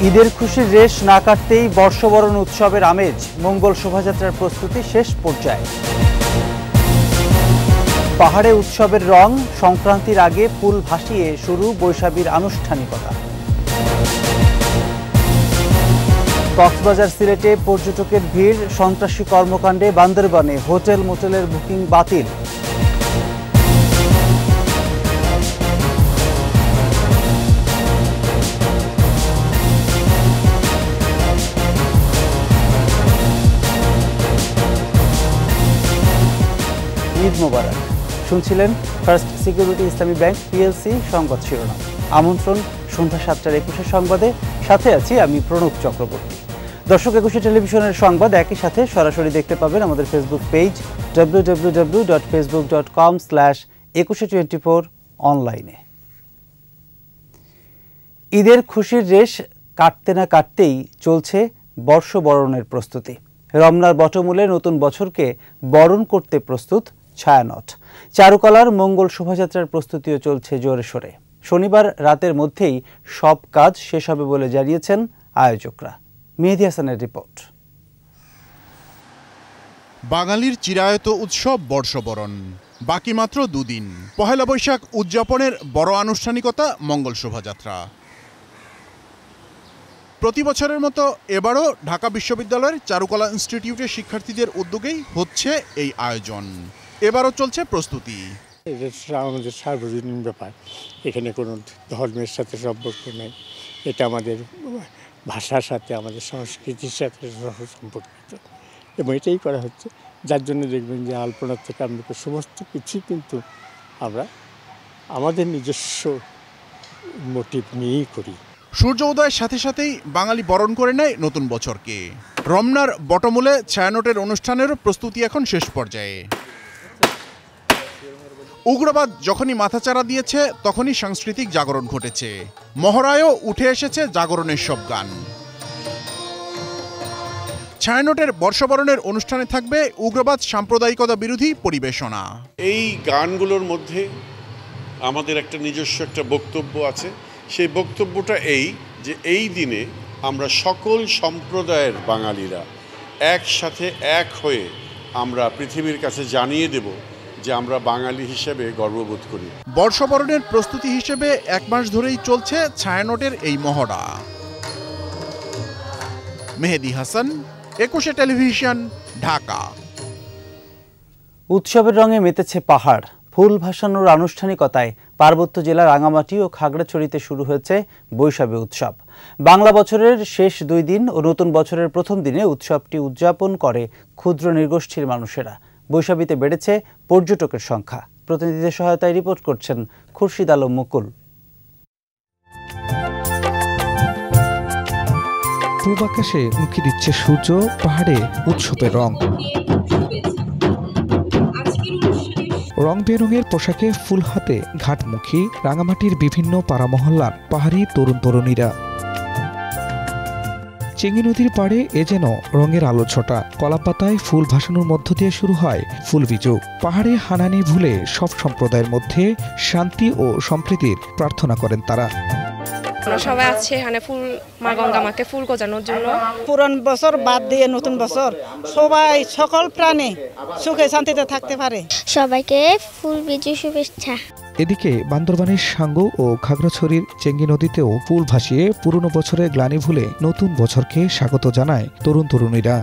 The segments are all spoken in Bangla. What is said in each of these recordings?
ঈদের খুশির রেশ না কাটতেই বর্ষবরণ উৎসবের আমেজ, মঙ্গল শোভাযাত্রার প্রস্তুতি শেষ পর্যায়ে। পাহাড়ে উৎসবের রং, সংক্রান্তির আগে ফুল ভাসিয়ে শুরু বৈশাখীর আনুষ্ঠানিকতা। কক্সবাজার সিলেটে পর্যটকের ভিড়, সন্ত্রাসী কর্মকাণ্ডে বান্দরবানে হোটেল মোটেলের বুকিং বাতিল। ঈদ মোবারক। শুনছিলেন ফার্স্ট সিকিউরিটি ইসলামী ব্যাংক পিএলসি সংবাদ শিরোনাম। আমন্ত্রণ সন্ধ্যা 7:21 সংবাদে, সাথে আছি আমি প্রণব চক্রবর্তী। দর্শক, একুশে টেলিভিশনের সংবাদ একই সাথে সরাসরি দেখতে পাবেন আমাদের ফেসবুক পেজ www.facebook.com/2124 অনলাইনে। ঈদের খুশির রেশ কাটতে না কাটতেই চলছে বর্ষবরণের প্রস্তুতি। রমনার বটমূলে নতুন বছরকে বরণ করতে প্রস্তুত ছায়ানট। চারুকলার মঙ্গল শোভাযাত্রার প্রস্তুতিও চলছে জোরে সোরে। শনিবার রাতের মধ্যেই সব কাজ শেষ হবে বলে জানিয়েছেন আয়োজকরা। মেহেদী হাসানের রিপোর্ট। বাঙালির চিরায়ত উৎসব বর্ষবরণ, বাকি মাত্র দুদিন। পহেলা বৈশাখ উদযাপনের বড় আনুষ্ঠানিকতা মঙ্গল শোভাযাত্রা। প্রতি বছরের মতো এবারও ঢাকা বিশ্ববিদ্যালয়ের চারুকলা ইনস্টিটিউটের শিক্ষার্থীদের উদ্যোগেই হচ্ছে এই আয়োজন। এবারও চলছে প্রস্তুতি। আমাদের সার্বজনীন ব্যাপার, এখানে কোনো ধর্মের সাথে সম্পর্ক নেই। এটা আমাদের ভাষার সাথে, আমাদের সংস্কৃতির সাথে সম্পর্কিত, এবং এটাই করা হচ্ছে। যার জন্য দেখবেন যে আলপনা থেকে আমরা সমস্ত কিছুই কিন্তু আমরা আমাদের নিজস্ব মোটিভ নিয়েই করি। সূর্য উদয়ের সাথে সাথেই বাঙালি বরণ করে নেয় নতুন বছরকে। রমনার বটমূলে ছায়ানটের অনুষ্ঠানেরও প্রস্তুতি এখন শেষ পর্যায়ে। উগ্রবাদ যখনই মাথাচাড়া দিয়েছে, তখনই সাংস্কৃতিক জাগরণ ঘটেছে। মহড়ায়ও উঠে এসেছে জাগরণের সব গান। ছায়ানটের বর্ষবরণের অনুষ্ঠানে থাকবে উগ্রবাদ সাম্প্রদায়িকতা বিরোধী পরিবেশনা। এই গানগুলোর মধ্যে আমাদের একটা নিজস্ব একটা বক্তব্য আছে। সেই বক্তব্যটা এই যে এই দিনে আমরা সকল সম্প্রদায়ের বাঙালিরা একসাথে এক হয়ে আমরা পৃথিবীর কাছে জানিয়ে দেব যে আমরা বাঙালি হিসেবে গর্ববোধ করি। বর্ষবরণের প্রস্তুতি হিসেবে 1 মাস ধরেই চলছে ছায়ানটের এই মহড়া। মেহেদী হাসান, একুশে টেলিভিশন, ঢাকা। উৎসবের রঙে মেতেছে পাহাড়। ফুল ভাসানোর আনুষ্ঠানিকতায় পার্বত্য জেলার রাঙামাটি ও খাগড়াছড়িতে শুরু হয়েছে বৈশাখী উৎসব। বাংলা বছরের শেষ 2 দিন ও নতুন বছরের প্রথম দিনে উৎসবটি উদযাপন করে ক্ষুদ্র নৃগোষ্ঠীর মানুষেরা। বৈশাখীতে বেড়েছে পর্যটকের সংখ্যা। প্রতিনিধিদের সহায়তায় রিপোর্ট করছেন খুরশিদ আলম মুকুল। পূব আকাশে উঁকি দিচ্ছে সূর্য, পাহাড়ে উৎসবের রং। রং বেরঙের পোশাকে ফুল হাতে ঘাটমুখী রাঙামাটির বিভিন্ন পাড়া মহল্লার পাহাড়ি তরুণ তরুণীরা। চেঙ্গি নদীর পাড়ে এ যেন রঙের আলো ছটা। কলাপাতায় ফুল ভাসানোর মধ্য দিয়ে শুরু হয় ফুলবিজু। পাহাড়ে হানানি ভুলে সব সম্প্রদায়ের মধ্যে শান্তি ও সম্প্রীতির প্রার্থনা করেন তারা। সবাই আছে এখানে ফুল, মা গঙ্গা মাকে ফুল গজানোর জন্য। পুরান বছর বাদ দিয়ে নতুন বছর সবাই সকল প্রাণী সুখে শান্তিতে থাকতে পারে। সবাইকে ফুল বিজু শুভেচ্ছা। এদিকে বান্দরবানের সাঙ্গু ও খাগড়াছড়ির চেঙ্গি নদীতেও ফুল ভাসিয়ে পুরনো বছরের গ্লানি ভুলে নতুন বছরকে স্বাগত জানায় তরুণ তরুণীরা।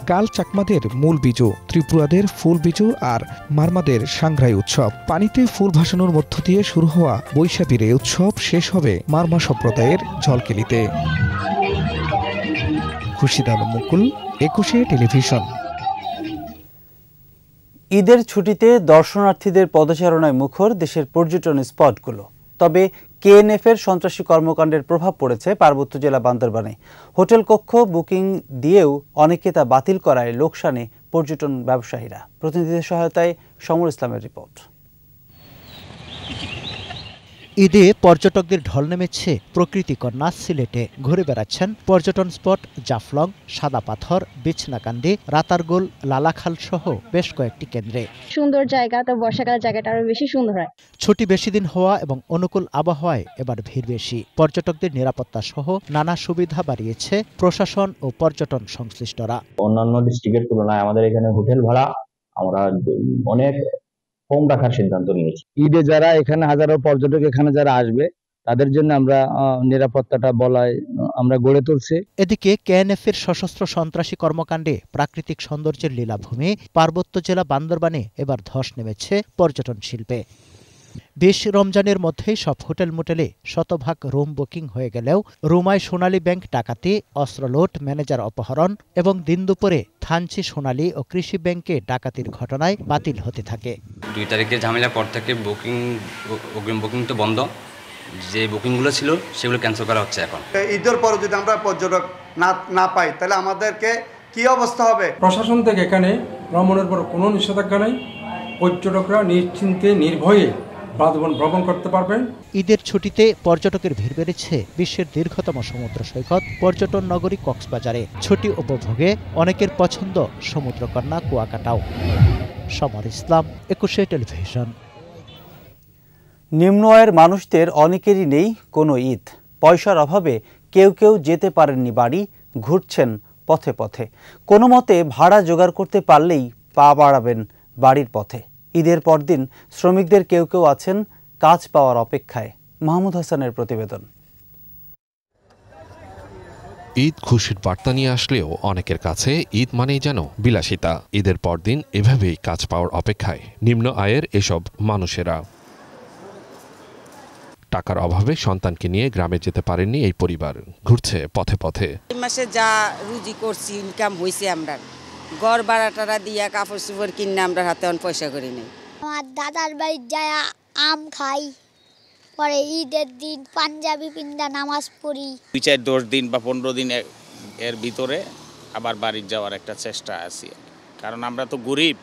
কাল চাকমাদের মূল বিজু, ত্রিপুরাদের ফুল বিজু আর মারমাদের সাংগ্রাই উৎসব। পানিতে ফুল ভাসানোর মধ্য দিয়ে শুরু হওয়া বৈশাখীর এই উৎসব শেষ হবে মারমা সম্প্রদায়ের ঝলকেলিতে। খুরশিদ আলম মুকুল, একুশে টেলিভিশন। ঈদের ছুটিতে দর্শনার্থীদের পদচারণায় মুখর দেশের পর্যটন স্পটগুলো। তবে কেএনএফের সন্ত্রাসী কর্মকাণ্ডের প্রভাব পড়েছে পার্বত্য জেলা বান্দরবানে। হোটেল কক্ষ বুকিং দিয়েও অনেকে তা বাতিল করায় লোকসানে পর্যটন ব্যবসায়ীরা। প্রতিনিধিদের সহায়তায় সমর ইসলামের রিপোর্ট। ঈদে পর্যটকদের ঢল নেমেছে প্রকৃতিকন্যা সিলেটে। ঘুরে বেড়াচ্ছেন পর্যটন স্পট জাফলং, সাদা পাথর, বিছনাকান্দি, রাতারগোল, লালাখাল সহ বেশ কয়েকটি কেন্দ্রে। সুন্দর জায়গা, তো বর্ষাকালের জায়গাটা আরো বেশি সুন্দর হয়। ছুটি বেশি দিন হওয়া এবং অনুকূল আবহাওয়ায় এবার ভিড় বেশি। পর্যটকদের নিরাপত্তা সহ নানা সুবিধা বাড়িয়েছে প্রশাসন ও পর্যটন সংশ্লিষ্টরা। অন্যান্য ডিস্ট্রিক্টের তুলনায় আমাদের এখানে হোটেল ভাড়া আমরা অনেক কম রাখার সিদ্ধান্ত নিয়েছি। ঈদে যারা এখানে হাজারো পর্যটক এখানে যারা আসবে তাদের জন্য আমরা নিরাপত্তাটা বলায় আমরা গড়ে তুলছি। এদিকে কেএনএফ-এর সশস্ত্র সন্ত্রাসী কর্মকাণ্ডে প্রাকৃতিক সৌন্দর্যের লীলাভূমি পার্বত্য জেলা বান্দরবানে এবার ধস নেমেছে পর্যটন শিল্পে। ২০ রমজানের মধ্যেই সব হোটেল মোটেলে শতভাগ রুম বুকিং হয়ে গেলেও রুমায় সোনালী ব্যাংক ডাকাতি, অস্ত্রলুট, ম্যানেজার অপহরণ এবং দিন দুপুরে থানচি সোনালী ও কৃষি ব্যাংকে ডাকাতির ঘটনায় বাতিল হতে থাকে। ২ তারিখের ঝামেলার পর থেকে অগ্রিম বুকিং তো বন্ধ, যে বুকিংগুলো ছিল সেগুলো ক্যান্সেল করা হচ্ছে এখন। ঈদের পরে যদি আমরা পর্যটক না পাই তাহলে আমাদেরকে কি অবস্থা হবে? প্রশাসন থেকে এখানে ভ্রমণের পর কোনো নিষেধাজ্ঞা নেই, পর্যটকরা নিশ্চিন্তে নির্ভয়ে বান্দরবান ভ্রমণ করতে পারবেন। ঈদের ছুটিতে পর্যটকের ভিড় বেড়েছে বিশ্বের দীর্ঘতম সমুদ্র সৈকত পর্যটন নগরী কক্সবাজারে। ছুটি উপভোগে অনেকের পছন্দ সমুদ্রকন্যা কুয়াকাটাও। সমর ইসলাম, ২১ টেলিভিশন। নিম্ন আয়ের মানুষদের অনেকেরই নেই কোনো ঈদ। পয়সার অভাবে কেউ কেউ যেতে পারেননি বাড়ি, ঘুরছেন পথে পথে। কোনো মতে ভাড়া জোগাড় করতে পারলেই পা বাড়াবেন বাড়ির পথে। ঈদের পরদিন শ্রমিকদের কেউ কেউ আছেন কাজ পাওয়ার অপেক্ষায়। মাহমুদ হাসানের প্রতিবেদন। ঈদ খুশির বার্তা নিয়ে আসলেও অনেকের কাছে ঈদ মানেই যেন বিলাসিতা। ঈদের পরদিন এভাবেই কাজ পাওয়ার অপেক্ষায় নিম্ন আয়ের এসব মানুষেরা। টাকার অভাবে সন্তানকে নিয়ে গ্রামে যেতে পারেননি এই পরিবার, ঘুরছে পথে পথে। এই মাসে যা রুজি করছি, ইনকাম হয়েছে, আমরা ঘর ভাড়াটারা দিয়া কাপড় চোপড় কিনে আমরা হাতে পয়সা করি নেই। আমার দাদার বাড়ি যায় আম খাই, পরে ঈদের দিন পাঞ্জাবি পিন্দা নামাজ পড়ি। ২-৪-১০ দিন বা ১৫ দিন এর ভিতরে আবার বাড়ি যাওয়ার একটা চেষ্টা আছে, কারণ আমরা তো গরিব,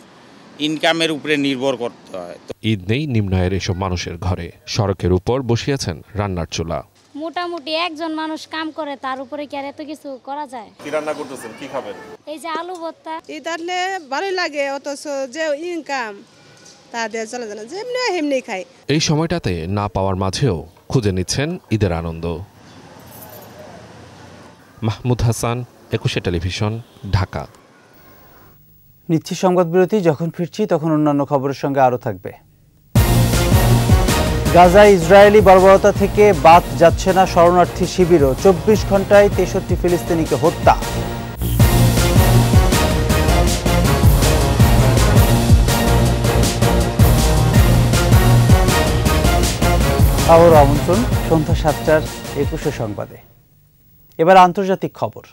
ইনকামের উপরে নির্ভর করতে হয়। ঈদ নেই নিম্ন আয়ের এসব মানুষের ঘরে। সড়কের উপর বসিয়েছেন রান্নার চুলা। মোটামুটি একজন মানুষ কাম করে, তার উপরে কি আর এত কিছু করা যায়? কি রান্না করতেছেন, কি খাবেন? এই যে আলু ভর্তা। ঈদ আসলে ভালো লাগে, অথচ যে ইনকাম তা দিয়ে চলে যায় না, যেমনি হেমনি খাই। এই সময়টাতে না পাওয়ার মাঝেও খুঁজে নিচ্ছেন ঈদের আনন্দ। মাহমুদ হাসান, ২১ টেলিভিশন, ঢাকা। নিচ্ছি সংবাদ বিরতি। যখন ফিরছি তখন অন্যান্য খবরের সঙ্গে আরও থাকবে। গাজায় ইসরায়েলি বর্বরতা থেকে বাদ যাচ্ছে না শরণার্থী শিবিরও। ২৪ ঘন্টায় ৬৩ ফিলিস্তিনিকে হত্যা। আবার আমন্ত্রণ সন্ধ্যা ৭টার ২১ সংবাদে। এবার আন্তর্জাতিক খবর।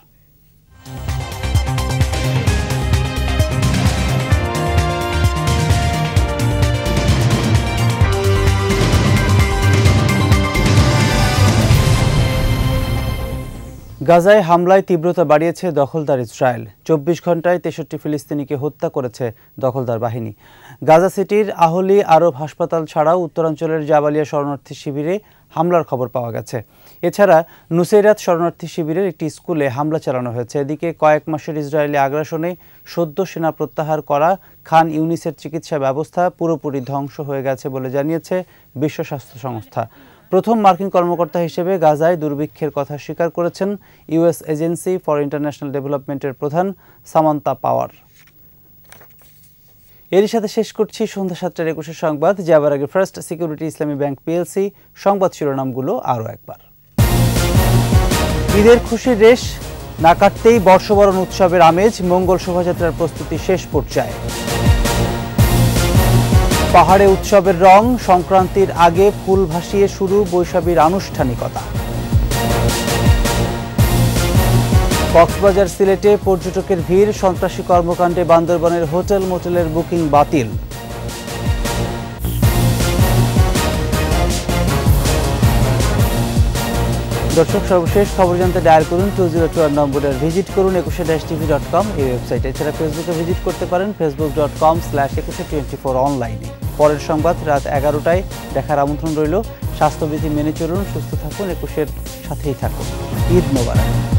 গাজায় হামলায় তীব্রতা বাড়িয়েছে দখলদার ইসরায়েল। ২৪ ঘন্টায় ৬৩ ফিলিস্তিনিকে হত্যা করেছে দখলদার বাহিনী। গাজা সিটির আহলি আরব হাসপাতাল ছাড়াও উত্তরাঞ্চলের জাবালিয়া শরণার্থী শিবিরে হামলার খবর পাওয়া গেছে। এছাড়া নুসেরাত শরণার্থী শিবিরের একটি স্কুলে হামলা চালানো হয়েছে। এদিকে কয়েক মাসের ইসরায়েলি আগ্রাসনে সদ্য সেনা প্রত্যাহার করা খান ইউনিসের চিকিৎসা ব্যবস্থা পুরোপুরি ধ্বংস হয়ে গেছে বলে জানিয়েছে বিশ্ব স্বাস্থ্য সংস্থা। প্রথম মার্কিন কর্মকর্তা হিসেবে গাজায় দুর্ভিক্ষের কথা স্বীকার করেছেন ইউএস এজেন্সি ফর ইন্টারন্যাশনাল ডেভেলপমেন্টের প্রধান সামান্তা পাওয়ার। এরই সাথে শেষ করছি সন্ধ্যা ৭টার ২১ সংবাদ। যাবার আগে ফার্স্ট সিকিউরিটি ইসলামী ব্যাংক পিএলসি সংবাদ শিরোনামগুলো আরও একবার। ঈদের খুশির রেশ না কাটতেই বর্ষবরণ উৎসবের আমেজ। মঙ্গল শোভাযাত্রার প্রস্তুতি শেষ পর্যায়ে। পাহাড়ে উৎসবের রং, সংক্রান্তির আগে ফুল ভাসিয়ে শুরু বৈশাখীর আনুষ্ঠানিকতা। কক্সবাজার সিলেটে পর্যটকের ভিড়, সন্ত্রাসী কর্মকাণ্ডে বান্দরবানের হোটেল মোটেলের বুকিং বাতিল। দর্শক, সর্বশেষ খবর জানতে ডায়াল করুন 2021 নম্বরে, ভিজিট করুন 21-tv.com এই ওয়েবসাইটে। এছাড়া ফেসবুকে ভিজিট করতে পারেন facebook.com/2124 অনলাইনে। পরের সংবাদ রাত 11টায় দেখার আমন্ত্রণ রইল। স্বাস্থ্যবিধি মেনে চলুন, সুস্থ থাকুন, একুশের সাথেই থাকুন। ঈদ মোবারক।